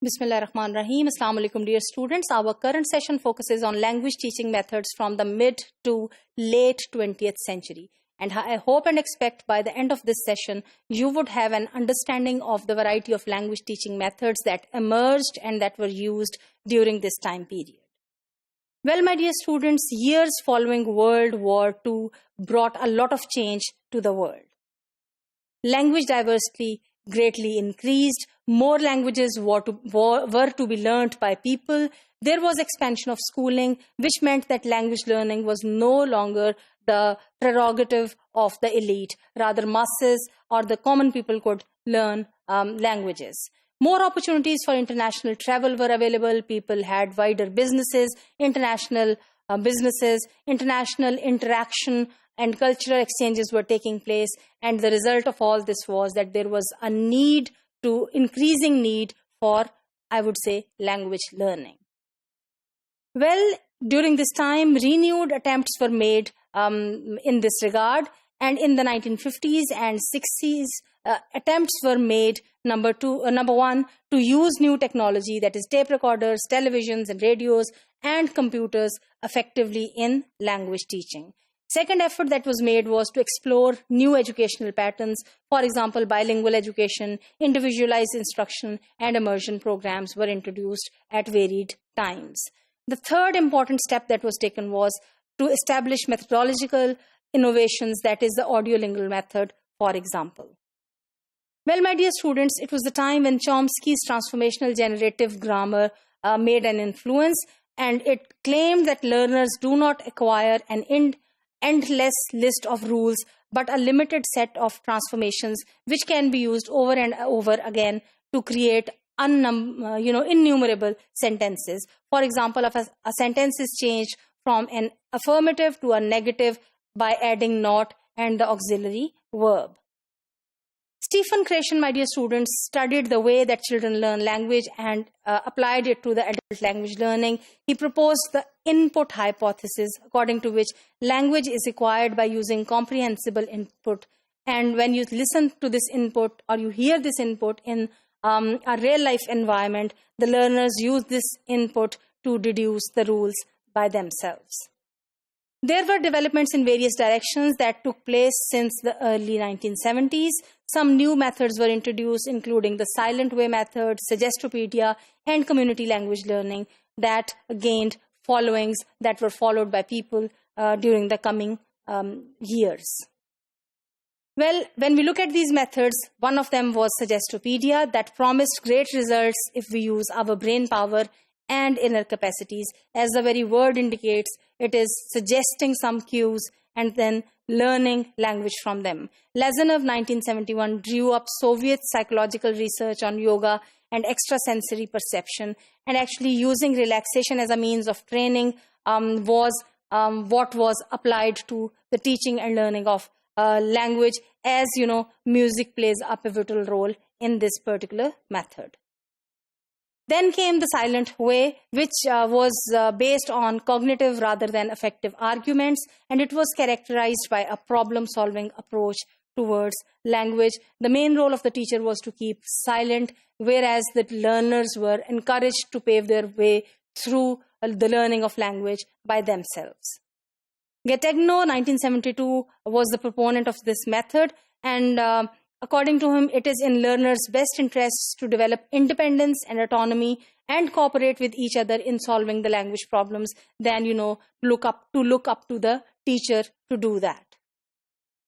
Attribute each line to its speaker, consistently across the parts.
Speaker 1: Bismillah Rahman Rahim. Assalamu alaikum, dear students. Our current session focuses on language teaching methods from the mid to late 20th century. And I hope and expect by the end of this session, you would have an understanding of the variety of language teaching methods that emerged and that were used during this time period. Well, my dear students, years following World War II brought a lot of change to the world. Language diversity greatly increased. More languages were to be learnt by people. There was expansion of schooling, which meant that language learning was no longer the prerogative of the elite. Rather, masses or the common people could learn languages. More opportunities for international travel were available. People had wider businesses, international interaction and cultural exchanges were taking place. And the result of all this was that there was a increasing need for, I would say, language learning. Well, during this time, renewed attempts were made in this regard. And in the 1950s and 60s, attempts were made, number one, to use new technology, that is tape recorders, televisions and radios, and computers effectively in language teaching. Second effort that was made was to explore new educational patterns. For example, bilingual education, individualized instruction, and immersion programs were introduced at varied times. The third important step that was taken was to establish methodological innovations, that is the audiolingual method, for example. Well, my dear students, it was the time when Chomsky's transformational generative grammar made an influence, and it claimed that learners do not acquire an endless list of rules, but a limited set of transformations which can be used over and over again to create innumerable sentences. For example, if a sentence is changed from an affirmative to a negative by adding not and the auxiliary verb. Stephen Krashen, my dear students, studied the way that children learn language and applied it to the adult language learning. He proposed the input hypothesis, according to which language is acquired by using comprehensible input. And when you listen to this input or you hear this input in a real-life environment, the learners use this input to deduce the rules by themselves. There were developments in various directions that took place since the early 1970s. Some new methods were introduced, including the silent way method, Suggestopedia, and community language learning that gained followings that were followed by people during the coming years. Well, when we look at these methods, one of them was Suggestopedia that promised great results if we use our brain power and inner capacities. As the very word indicates, it is suggesting some cues and then learning language from them. Lazarov, 1971, drew up Soviet psychological research on yoga and extrasensory perception, and actually using relaxation as a means of training was what was applied to the teaching and learning of language. As you know, music plays a pivotal role in this particular method. Then came the silent way, which was based on cognitive rather than affective arguments, and it was characterized by a problem-solving approach towards language. The main role of the teacher was to keep silent, whereas the learners were encouraged to pave their way through the learning of language by themselves. Gategno, 1972, was the proponent of this method, and according to him, it is in learners' best interests to develop independence and autonomy and cooperate with each other in solving the language problems than, look up to the teacher to do that.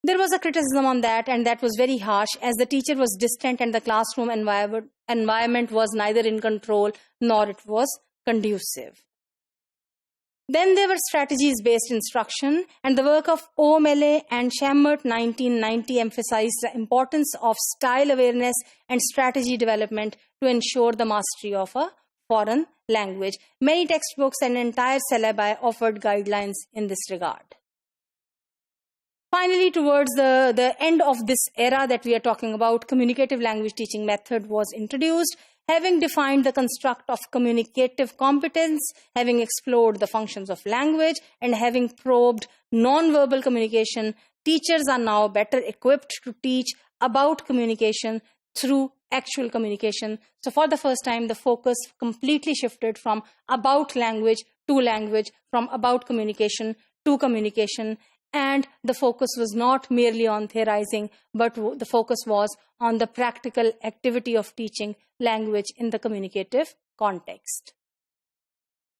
Speaker 1: There was a criticism on that, and that was very harsh, as the teacher was distant and the classroom environment was neither in control nor it was conducive. Then there were strategies-based instruction, and the work of O'Malley and Shammert, 1990, emphasized the importance of style awareness and strategy development to ensure the mastery of a foreign language. Many textbooks and entire syllabi offered guidelines in this regard. Finally, towards the end of this era that we are talking about, communicative language teaching method was introduced. Having defined the construct of communicative competence, having explored the functions of language, and having probed non-verbal communication, teachers are now better equipped to teach about communication through actual communication. So for the first time, the focus completely shifted from about language to language, from about communication to communication. And the focus was not merely on theorizing, but the focus was on the practical activity of teaching language in the communicative context.